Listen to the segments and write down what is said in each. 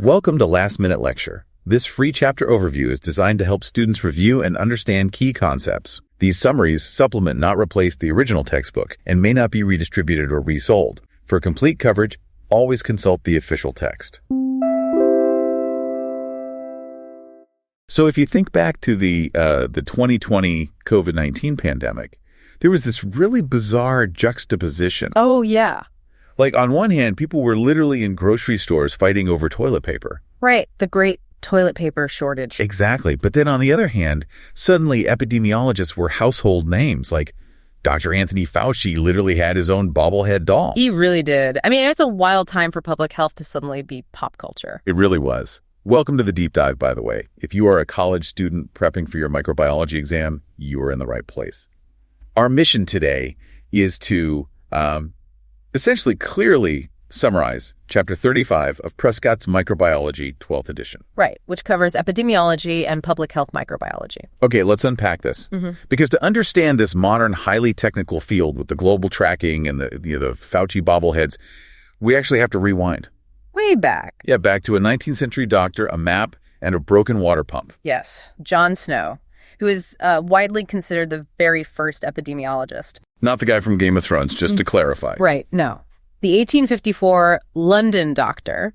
Welcome to Last Minute Lecture. This free chapter overview is designed to help students review and understand key concepts. These summaries supplement, not replace, the original textbook and may not be redistributed or resold. For complete coverage, always consult the official text. So if you think back to the 2020 COVID-19 pandemic, there was this really bizarre juxtaposition. Oh, yeah. Like, on one hand, people were literally in grocery stores fighting over toilet paper. Right, the great toilet paper shortage. Exactly. But then on the other hand, suddenly epidemiologists were household names. Like, Dr. Anthony Fauci literally had his own bobblehead doll. He really did. I mean, it's a wild time for public health to suddenly be pop culture. It really was. Welcome to the deep dive, by the way. If you are a college student prepping for your microbiology exam, you are in the right place. Our mission today is to essentially clearly summarize Chapter 35 of Prescott's Microbiology, 12th edition. Right, which covers epidemiology and public health microbiology. Okay, let's unpack this. Because to understand this modern, highly technical field with the global tracking and the Fauci bobbleheads, we actually have to rewind. Way back. Yeah, back to a 19th century doctor, a map, and a broken water pump. Yes, John Snow, who is widely considered the very first epidemiologist. Not the guy from Game of Thrones, just to clarify. Right, no. The 1854 London doctor.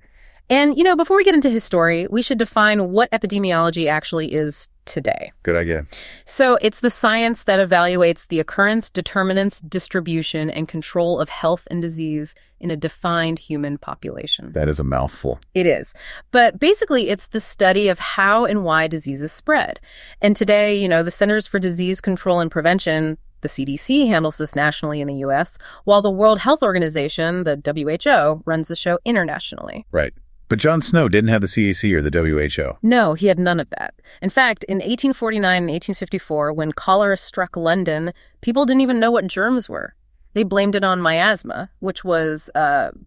And, before we get into his story, we should define what epidemiology actually is today. Good idea. So it's the science that evaluates the occurrence, determinants, distribution, and control of health and disease in a defined human population. That is a mouthful. It is. But basically, it's the study of how and why diseases spread. And today, the Centers for Disease Control and Prevention, the CDC, handles this nationally in the U.S., while the World Health Organization, the WHO, runs the show internationally. Right. But John Snow didn't have the CDC or the WHO. No, he had none of that. In fact, in 1849 and 1854, when cholera struck London, people didn't even know what germs were. They blamed it on miasma, which was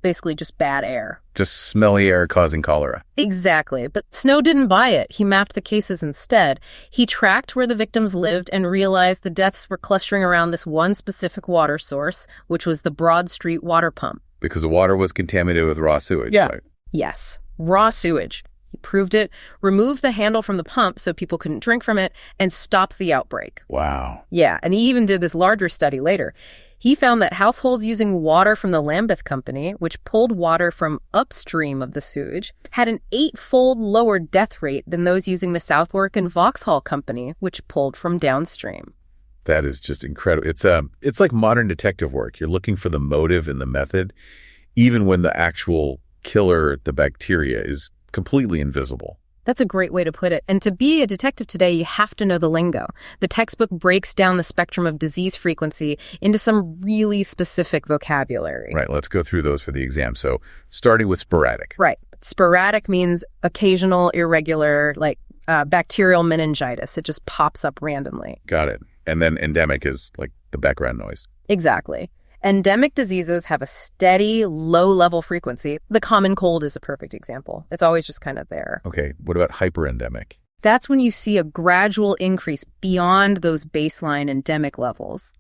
basically just bad air. Just smelly air causing cholera. Exactly. But Snow didn't buy it. He mapped the cases instead. He tracked where the victims lived and realized the deaths were clustering around this one specific water source, which was the Broad Street water pump. Because the water was contaminated with raw sewage. Yeah. Right? Yes. Raw sewage. He proved it, removed the handle from the pump so people couldn't drink from it, and stopped the outbreak. Wow. Yeah, and he even did this larger study later. He found that households using water from the Lambeth Company, which pulled water from upstream of the sewage, had an 8-fold lower death rate than those using the Southwark and Vauxhall Company, which pulled from downstream. That is just incredible. It's like modern detective work. You're looking for the motive and the method, even when the actual killer, the bacteria, is completely invisible. That's a great way to put it. And to be a detective today, you have to know the lingo. The textbook breaks down the spectrum of disease frequency into some really specific vocabulary. Right, let's go through those for the exam. So, starting with sporadic. Right. Sporadic means occasional, irregular, like bacterial meningitis. It just pops up randomly. Got it. And then endemic is like the background noise. Exactly. Endemic diseases have a steady, low-level frequency. The common cold is a perfect example. It's always just kind of there. Okay, what about hyperendemic? That's when you see a gradual increase beyond those baseline endemic levels.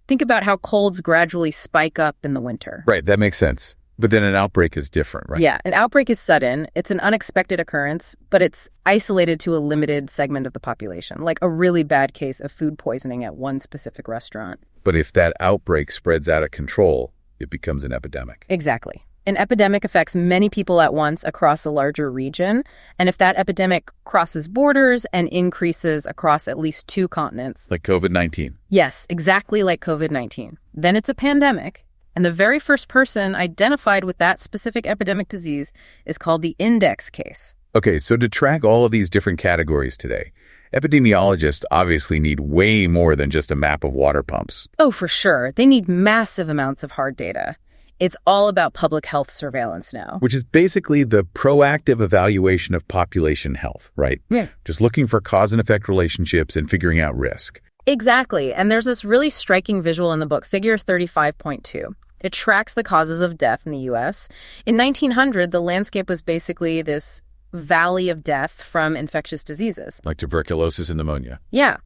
Think about how colds gradually spike up in the winter. Right, that makes sense. But then an outbreak is different, right? Yeah, an outbreak is sudden. It's an unexpected occurrence, but it's isolated to a limited segment of the population, like a really bad case of food poisoning at one specific restaurant. But if that outbreak spreads out of control, it becomes an epidemic. Exactly. An epidemic affects many people at once across a larger region, and if that epidemic crosses borders and increases across at least 2 continents. Like COVID-19. Yes, exactly like COVID-19. Then it's a pandemic. And the very first person identified with that specific epidemic disease is called the index case. Okay, so to track all of these different categories today, epidemiologists obviously need way more than just a map of water pumps. Oh, for sure. They need massive amounts of hard data. It's all about public health surveillance now. Which is basically the proactive evaluation of population health, right? Yeah. Just looking for cause and effect relationships and figuring out risk. Exactly. And there's this really striking visual in the book, figure 35.2. It tracks the causes of death in the U.S. In 1900, the landscape was basically this valley of death from infectious diseases. Like tuberculosis and pneumonia. Yeah.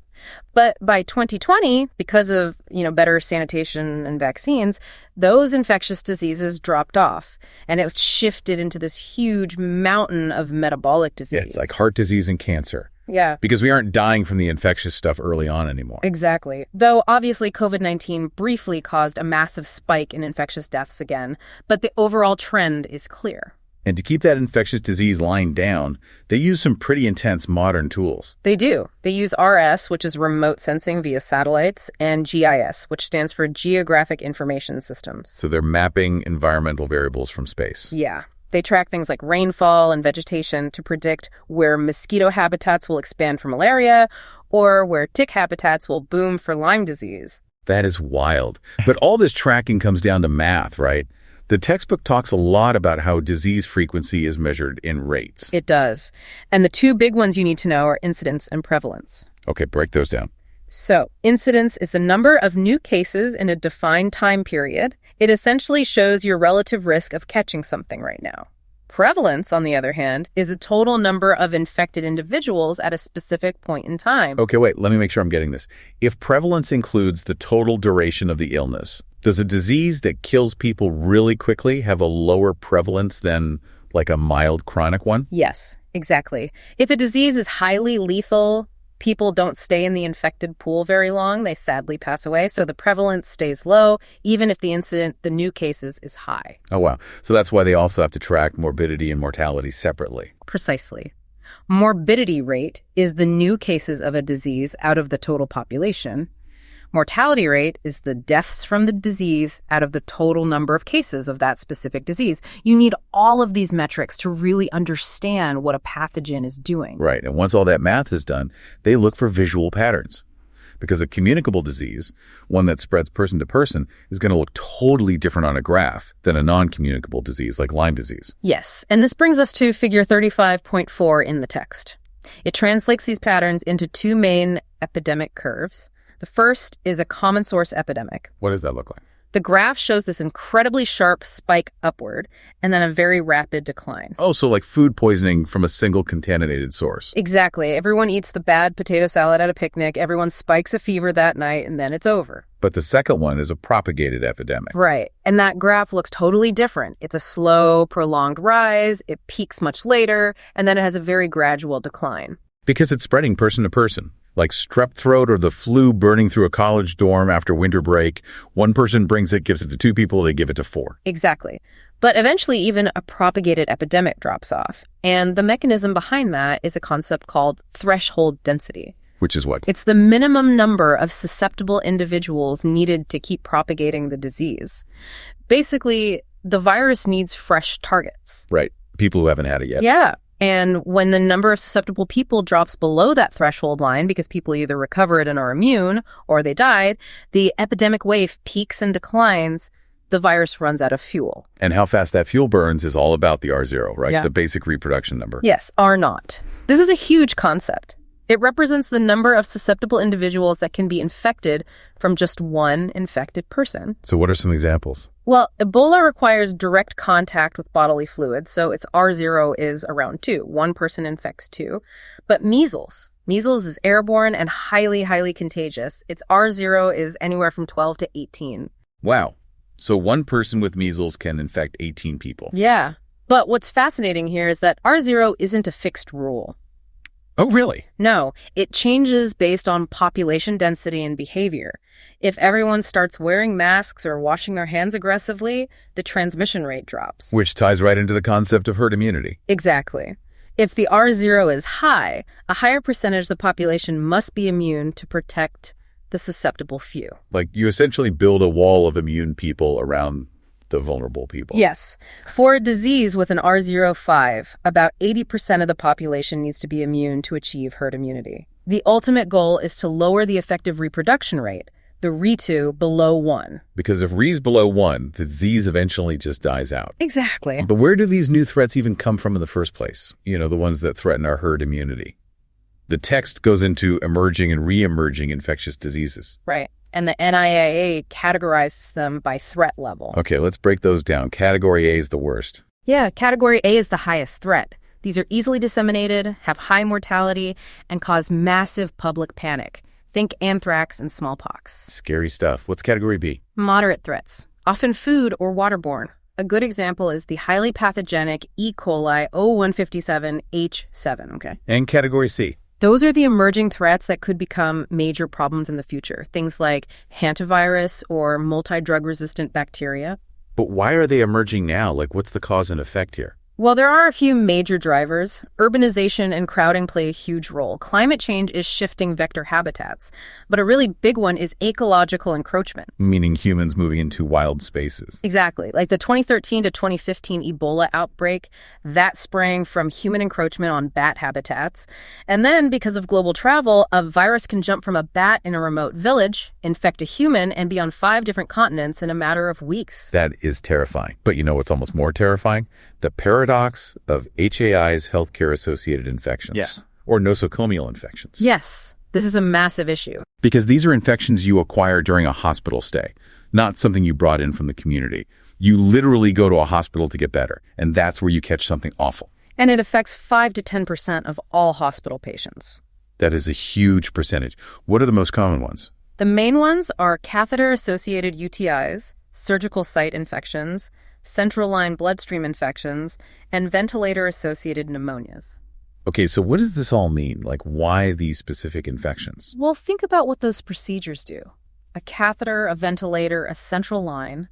But by 2020, because of, better sanitation and vaccines, those infectious diseases dropped off, and it shifted into this huge mountain of metabolic disease. Yeah, it's like heart disease and cancer. Yeah. Because we aren't dying from the infectious stuff early on anymore. Exactly. Though obviously COVID-19 briefly caused a massive spike in infectious deaths again, but the overall trend is clear. And to keep that infectious disease line down, they use some pretty intense modern tools. They do. They use RS, which is remote sensing via satellites, and GIS, which stands for Geographic Information Systems. So they're mapping environmental variables from space. Yeah. They track things like rainfall and vegetation to predict where mosquito habitats will expand for malaria or where tick habitats will boom for Lyme disease. That is wild. But all this tracking comes down to math, right? The textbook talks a lot about how disease frequency is measured in rates. It does. And the two big ones you need to know are incidence and prevalence. Okay, break those down. So, incidence is the number of new cases in a defined time period. It essentially shows your relative risk of catching something right now. Prevalence, on the other hand, is the total number of infected individuals at a specific point in time. Okay, wait, let me make sure I'm getting this. If prevalence includes the total duration of the illness, does a disease that kills people really quickly have a lower prevalence than, like, a mild chronic one? Yes, exactly. If a disease is highly lethal, people don't stay in the infected pool very long. They sadly pass away. So the prevalence stays low, even if the new cases, is high. Oh, wow. So that's why they also have to track morbidity and mortality separately. Precisely. Morbidity rate is the new cases of a disease out of the total population. Mortality rate is the deaths from the disease out of the total number of cases of that specific disease. You need all of these metrics to really understand what a pathogen is doing. Right. And once all that math is done, they look for visual patterns. Because a communicable disease, one that spreads person to person, is going to look totally different on a graph than a non-communicable disease like Lyme disease. Yes. And this brings us to figure 35.4 in the text. It translates these patterns into two main epidemic curves. The first is a common source epidemic. What does that look like? The graph shows this incredibly sharp spike upward and then a very rapid decline. Oh, so like food poisoning from a single contaminated source. Exactly. Everyone eats the bad potato salad at a picnic, everyone spikes a fever that night, and then it's over. But the second one is a propagated epidemic. Right. And that graph looks totally different. It's a slow, prolonged rise, it peaks much later, and then it has a very gradual decline. Because it's spreading person to person. Like strep throat or the flu burning through a college dorm after winter break. One person brings it, gives it to two people, they give it to four. Exactly. But eventually even a propagated epidemic drops off. And the mechanism behind that is a concept called threshold density. Which is what? It's the minimum number of susceptible individuals needed to keep propagating the disease. Basically, the virus needs fresh targets. Right. People who haven't had it yet. Yeah. And when the number of susceptible people drops below that threshold line because people either recovered and are immune or they died, the epidemic wave peaks and declines. The virus runs out of fuel. And how fast that fuel burns is all about the R0, right? Yeah. The basic reproduction number. Yes, R0. This is a huge concept. It represents the number of susceptible individuals that can be infected from just one infected person. So what are some examples? Well, Ebola requires direct contact with bodily fluids, so its R0 is around 2. One person infects 2. But measles is airborne and highly, highly contagious. Its R0 is anywhere from 12 to 18. Wow. So one person with measles can infect 18 people. Yeah. But what's fascinating here is that R0 isn't a fixed rule. Oh, really? No, it changes based on population density and behavior. If everyone starts wearing masks or washing their hands aggressively, the transmission rate drops. Which ties right into the concept of herd immunity. Exactly. If the R0 is high, a higher percentage of the population must be immune to protect the susceptible few. Like you essentially build a wall of immune people around the vulnerable people. Yes. For a disease with an R0 5, about 80% of the population needs to be immune to achieve herd immunity. The ultimate goal is to lower the effective reproduction rate, the Re2, below 1. Because if Re's below 1, the disease eventually just dies out. Exactly. But where do these new threats even come from in the first place? You know, the ones that threaten our herd immunity. The text goes into emerging and re-emerging infectious diseases. Right. And the NIAID categorizes them by threat level. Okay, let's break those down. Category A is the worst. Yeah, Category A is the highest threat. These are easily disseminated, have high mortality, and cause massive public panic. Think anthrax and smallpox. Scary stuff. What's category B? Moderate threats, often food or waterborne. A good example is the highly pathogenic E. coli 0157H7, okay? And category C? Those are the emerging threats that could become major problems in the future. Things like hantavirus or multi-drug-resistant bacteria. But why are they emerging now? Like, what's the cause and effect here? Well, there are a few major drivers. Urbanization and crowding play a huge role. Climate change is shifting vector habitats, but a really big one is ecological encroachment. Meaning humans moving into wild spaces. Exactly. Like the 2013 to 2015 Ebola outbreak, that sprang from human encroachment on bat habitats. And then, because of global travel, a virus can jump from a bat in a remote village, infect a human, and be on 5 different continents in a matter of weeks. That is terrifying. But you know what's almost more terrifying? The paradox of HAI's healthcare-associated infections. Yeah. Or nosocomial infections. Yes, this is a massive issue. Because these are infections you acquire during a hospital stay, not something you brought in from the community. You literally go to a hospital to get better, and that's where you catch something awful. And it affects 5 to 10% of all hospital patients. That is a huge percentage. What are the most common ones? The main ones are catheter-associated UTIs, surgical site infections, central line bloodstream infections, and ventilator-associated pneumonias. Okay, so what does this all mean? Like, why these specific infections? Well, think about what those procedures do. A catheter, a ventilator, a central line.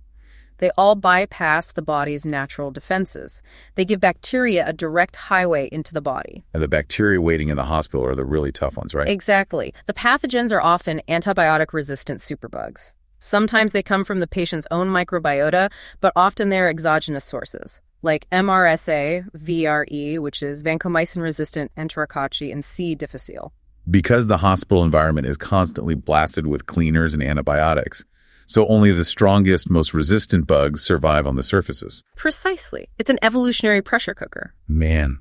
They all bypass the body's natural defenses. They give bacteria a direct highway into the body. And the bacteria waiting in the hospital are the really tough ones, right? Exactly. The pathogens are often antibiotic-resistant superbugs. Sometimes they come from the patient's own microbiota, but often they're exogenous sources, like MRSA, VRE, which is vancomycin-resistant enterococci, and C. difficile. Because the hospital environment is constantly blasted with cleaners and antibiotics, so only the strongest, most resistant bugs survive on the surfaces. Precisely. It's an evolutionary pressure cooker. Man.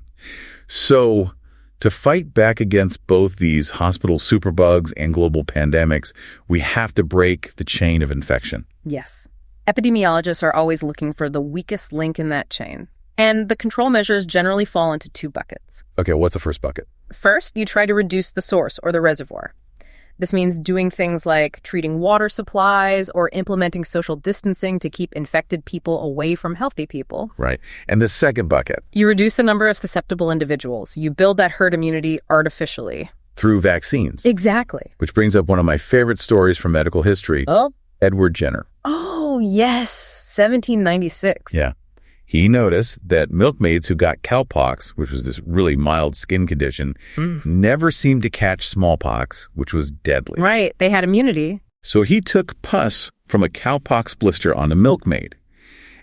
So, to fight back against both these hospital superbugs and global pandemics, we have to break the chain of infection. Yes. Epidemiologists are always looking for the weakest link in that chain. And the control measures generally fall into 2 buckets. Okay, what's the first bucket? First, you try to reduce the source or the reservoir. This means doing things like treating water supplies or implementing social distancing to keep infected people away from healthy people. Right. And the second bucket? You reduce the number of susceptible individuals. You build that herd immunity artificially. Through vaccines. Exactly. Which brings up one of my favorite stories from medical history. Oh? Edward Jenner. Oh, yes. 1796. Yeah. He noticed that milkmaids who got cowpox, which was this really mild skin condition, never seemed to catch smallpox, which was deadly. Right. They had immunity. So he took pus from a cowpox blister on a milkmaid,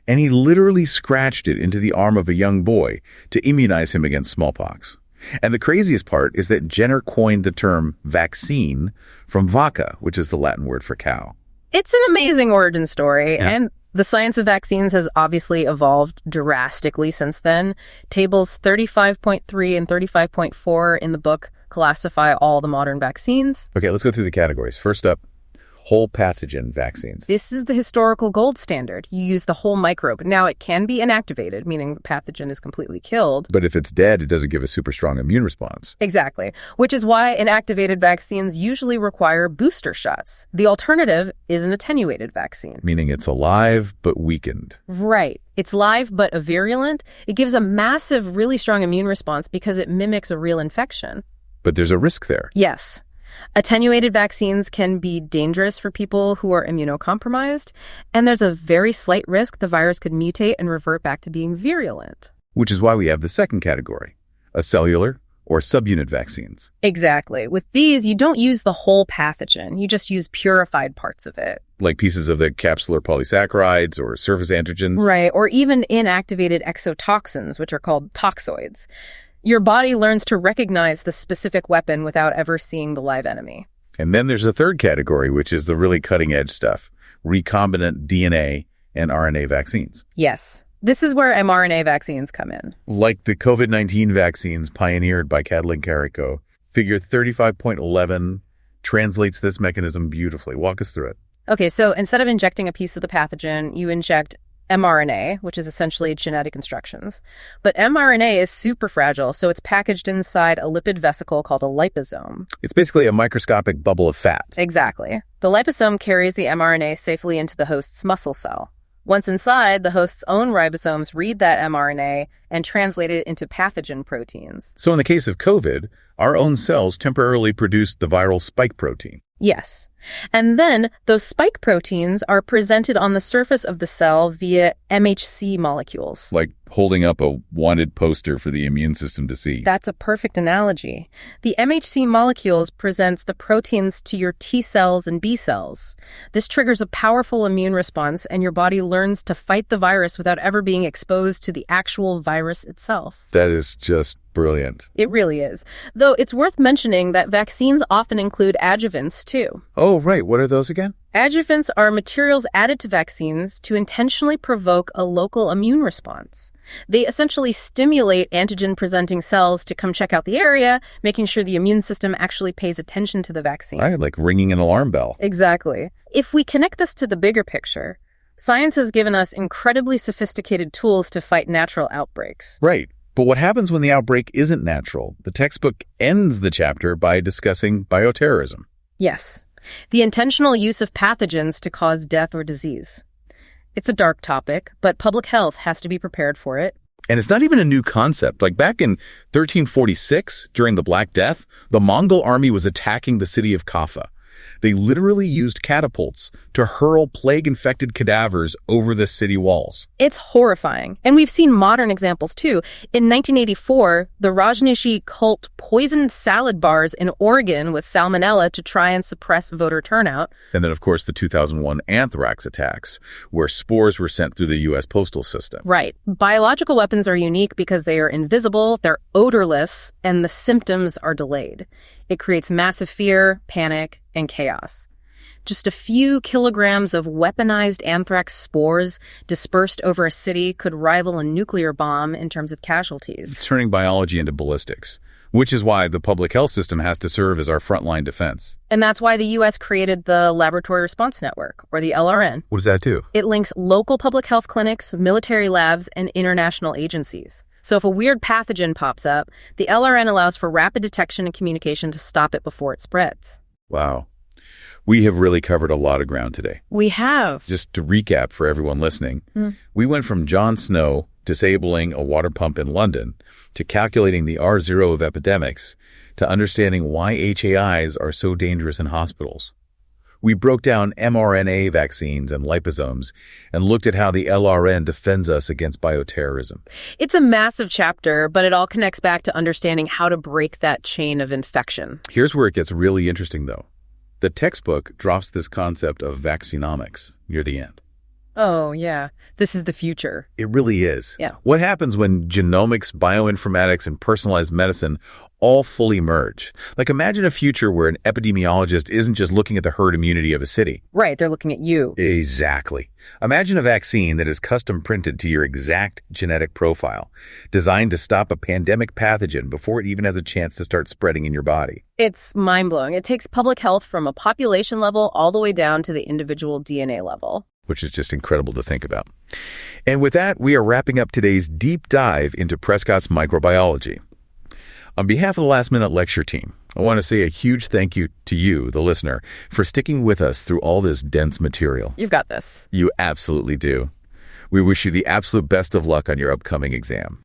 and he literally scratched it into the arm of a young boy to immunize him against smallpox. And the craziest part is that Jenner coined the term vaccine from vacca, which is the Latin word for cow. It's an amazing origin story, Yeah. and the science of vaccines has obviously evolved drastically since then. Tables 35.3 and 35.4 in the book classify all the modern vaccines. Okay, let's go through the categories. First up, whole pathogen vaccines. This is the historical gold standard. You use the whole microbe. Now, it can be inactivated, meaning the pathogen is completely killed. But if it's dead, it doesn't give a super strong immune response. Exactly, which is why inactivated vaccines usually require booster shots. The alternative is an attenuated vaccine. Meaning it's alive but weakened. Right. It's live but a virulent. It gives a massive, really strong immune response because it mimics a real infection. But there's a risk there. Yes. Attenuated vaccines can be dangerous for people who are immunocompromised, and there's a very slight risk the virus could mutate and revert back to being virulent. Which is why we have the second category, a cellular or subunit vaccines. Exactly. With these, you don't use the whole pathogen. You just use purified parts of it. Like pieces of the capsular polysaccharides or surface antigens. Right, or even inactivated exotoxins, which are called toxoids. Your body learns to recognize the specific weapon without ever seeing the live enemy. And then there's a third category, which is the really cutting-edge stuff, recombinant DNA and RNA vaccines. Yes. This is where mRNA vaccines come in. Like the COVID-19 vaccines pioneered by Katalin Karikó. Figure 35.11 translates this mechanism beautifully. Walk us through it. Okay, so instead of injecting a piece of the pathogen, you inject mRNA, which is essentially genetic instructions. But mRNA is super fragile, so it's packaged inside a lipid vesicle called a liposome. It's basically a microscopic bubble of fat. Exactly. The liposome carries the mRNA safely into the host's muscle cell. Once inside, the host's own ribosomes read that mRNA and translate it into pathogen proteins. So in the case of COVID, our own cells temporarily produced the viral spike protein. Yes. And then those spike proteins are presented on the surface of the cell via MHC molecules. Like holding up a wanted poster for the immune system to see. That's a perfect analogy. The MHC molecules presents the proteins to your T cells and B cells. This triggers a powerful immune response, and your body learns to fight the virus without ever being exposed to the actual virus itself. That is just brilliant. It really is. Though it's worth mentioning that vaccines often include adjuvants, too. Oh, right. What are those again? Adjuvants are materials added to vaccines to intentionally provoke a local immune response. They essentially stimulate antigen-presenting cells to come check out the area, making sure the immune system actually pays attention to the vaccine. Right, like ringing an alarm bell. Exactly. If we connect this to the bigger picture, science has given us incredibly sophisticated tools to fight natural outbreaks. Right. But what happens when the outbreak isn't natural? The textbook ends the chapter by discussing bioterrorism. Yes. The intentional use of pathogens to cause death or disease. It's a dark topic, but public health has to be prepared for it. And it's not even a new concept. Like back in 1346, during the Black Death, the Mongol army was attacking the city of Kaffa. They literally used catapults to hurl plague-infected cadavers over the city walls. It's horrifying. And we've seen modern examples, too. In 1984, the Rajneeshi cult poisoned salad bars in Oregon with salmonella to try and suppress voter turnout. And then, of course, the 2001 anthrax attacks, where spores were sent through the U.S. postal system. Right. Biological weapons are unique because they are invisible, they're odorless, and the symptoms are delayed. It creates massive fear, panic, and chaos. Just a few kilograms of weaponized anthrax spores dispersed over a city could rival a nuclear bomb in terms of casualties. It's turning biology into ballistics, which is why the public health system has to serve as our frontline defense. And that's why the U.S. created the Laboratory Response Network, or the LRN. What does that do? It links local public health clinics, military labs, and international agencies. So if a weird pathogen pops up, the LRN allows for rapid detection and communication to stop it before it spreads. Wow. We have really covered a lot of ground today. We have. Just to recap for everyone listening, we went from Jon Snow disabling a water pump in London to calculating the R0 of epidemics to understanding why HAIs are so dangerous in hospitals. We broke down mRNA vaccines and liposomes and looked at how the LRN defends us against bioterrorism. It's a massive chapter, but it all connects back to understanding how to break that chain of infection. Here's where it gets really interesting, though. The textbook drops this concept of vaccinomics near the end. Oh, yeah. This is the future. It really is. Yeah. What happens when genomics, bioinformatics, and personalized medicine all fully merge? Like, imagine a future where an epidemiologist isn't just looking at the herd immunity of a city. Right, they're looking at you. Exactly. Imagine a vaccine that is custom printed to your exact genetic profile, designed to stop a pandemic pathogen before it even has a chance to start spreading in your body. It's mind-blowing. It takes public health from a population level all the way down to the individual DNA level. Which is just incredible to think about. And with that, we are wrapping up today's deep dive into Prescott's microbiology. On behalf of the Last Minute Lecture team, I want to say a huge thank you to you, the listener, for sticking with us through all this dense material. You've got this. You absolutely do. We wish you the absolute best of luck on your upcoming exam.